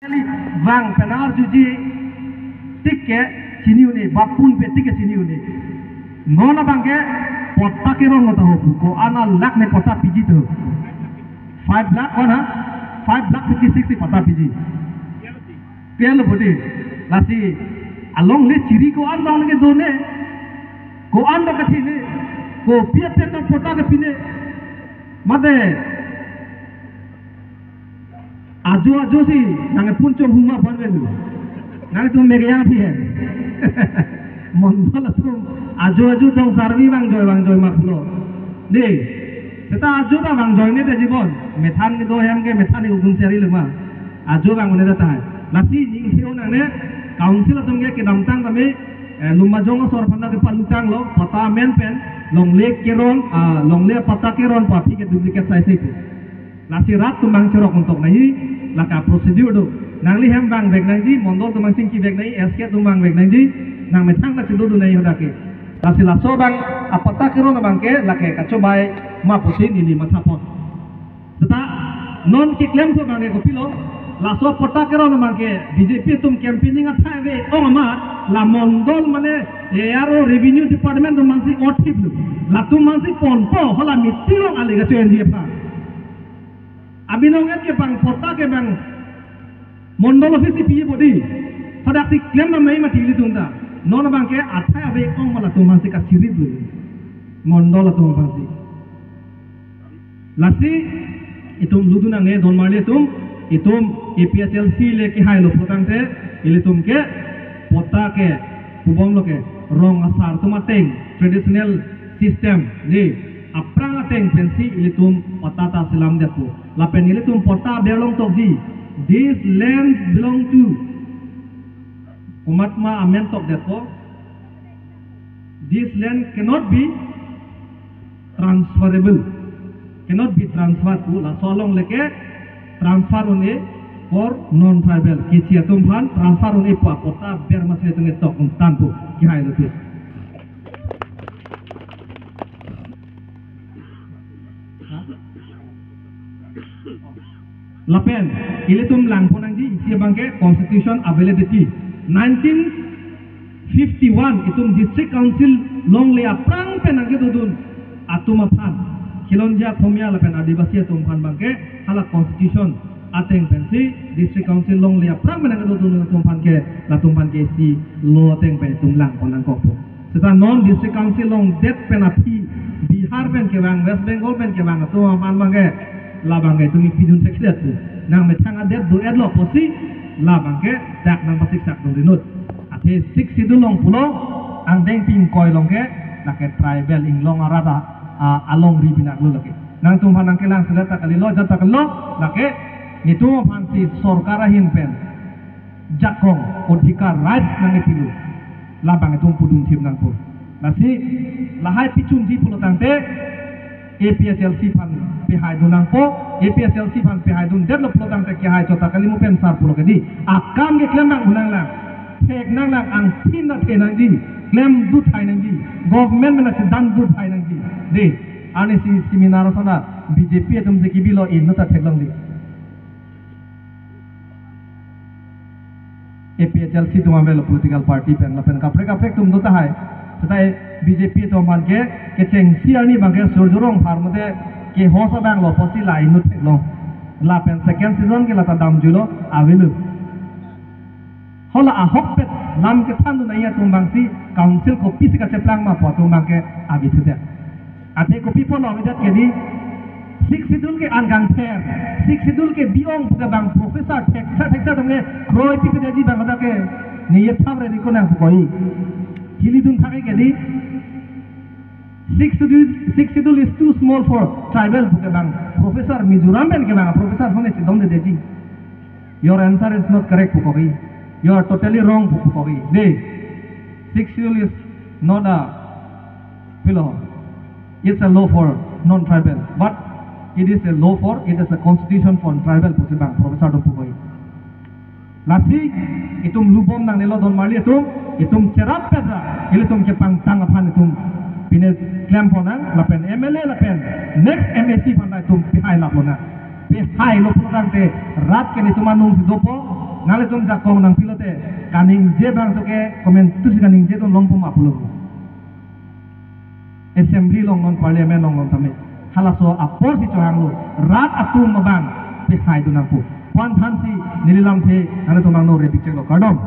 Vang penar juji tikke sini uni bapun pe tikke sini uni nona bangke potta ke rong ngota hopu ko ana lak ne potta piji to 5 lakh ona 5 lakh 56 potta piji pialo bodi lasi along le chiri ko an dong ke done ko an do kathine ko pia pe to potta ke pine mate ajo si nange punco huma banwelu nange tum mege yang phi hai mondol tum ajo dong sarvi bang joy maklo de seta ajo ta bang joy ne de jibon methan ni do hem ke methan ni ugum seri luma ajo bang ne ta hai lasi ning thio nang ne council tum ke dam tang tame lumma jong sor phanda ke palutang lo pata men pen longle keron longle pata keron pa phi ke duplicate size itu lasi rat tumang cerok untuk nahi laka prosedur do nangli hem bang beg nangji mondol tumang singki beg nahi SK tumang beg nangji nang metang na cedo do nahi hodake lasi laso bang apata kiro na bangke lake kacobai ma pusin ini mathapon teta non ki claim to bangke ko pilo laso pota kiro na bangke BJP tum campaigning atha ve oma la mondol mane ARO revenue department tumang si otip la tumang si ponpo hola mitilo ali ga chen dia pa abinonget ke bang pota ke bang mondol office piye bodi pada si claim na mai mati litunda non bang ke atha ave ong mala tumang si ka sirib lu mondol tumang si lasi itum luduna nge don marle itum APHLC le ke hailo potangte ilitum ke pota ke kubom lo ke rong asar tumateng traditional system ni aprang ateng pensi ilitum patata silam depo lapen ilitum pota belong tokji this land belong to umatma amen tok depo this land cannot be transferable cannot be transferred to la solong leke transfer one for non tribal kichi atum phan transfer one pota ber masle tunge tok tanpu ki hailo tu lapen ilitum lang ponangji isi bangke constitution availability 1951 itum district council long le aprang penangke dudun atuma phan kilonja khomia lapen adibasi atum phan bangke hala constitution ateng pensi district council long le aprang penangke dudun atum phan ke latum phan ke si lo ateng pe tum lang ponang kopo seta non district council long det penapi Bihar pen ke bang West Bengal pen ke bang atum phan bangke labangke tungi pidun sekret tu nang metang adet do edlo posi labangke dak nang pasik sak do rinut ate 6 sidul long pulo ang deng ping koi long ke lake tribal ing long arada along ribina lu lake nang tum hanang kelang selata kali lo jata kalo lake nitu phansi sorkara hin pen jakong odhikar rights nang pilu labang tum pudung thim nang pu nasi lahai pichun ji pulo tangte APHLC fan pihai dunang po APHLC fan pihai dun deadlock program te ki hai chota kali mu pen sar pulo kedi akam ke claim nang unang lang thek nang lang ang pin na thenang ji claim du thai nang ji government mena dan du thai nang ji de ani si seminar sana BJP tum se kibilo in nota theklang di APHLC tum amelo political party pen la pen kapre tum dota hai setai BJP to man ke cheng siani bangke surjurong farmode ke hosa bang lo posi lai nu theklo la pen second season ke lata dam julo avilu hola a hokpet lam ke thandu naiya tumbang si council ko pisi ka cheplang ma po tumbang ke abi thute ate ko pipo no medat ke di sik sidul ke angang ther sik sidul ke biong ke bang professor theksa tongge kroi pi ke ji bang ada ke niye thamre ni ko na koi hilidun thake ke di six schedule is too small for tribal buke bang professor Mizoram ben ke bang professor hone chidom de deji your answer is not correct bukogi you are totally wrong bukogi de six schedule is not a pillow it's a law for non tribal but it is a law for it is a constitution for tribal buke bang professor do bukogi lasi itum lubom nang nelo don marli itum cerap pedra ilitum ke pang tang aphan itum pine claim ponang lapen MLA lapen next MSC pandai tum pihai lapona pihai lo protang te rat ke ni tumanung si dopo ngale tum jak kong nang pilote kaning je bang to ke comment tu si kaning je to long pum apulo assembly long non parliament long non tame hala so apor si chohang lo rat atum mabang pe hai du nang pu kwan than si nililam the ngale to mang no re picture lo kardom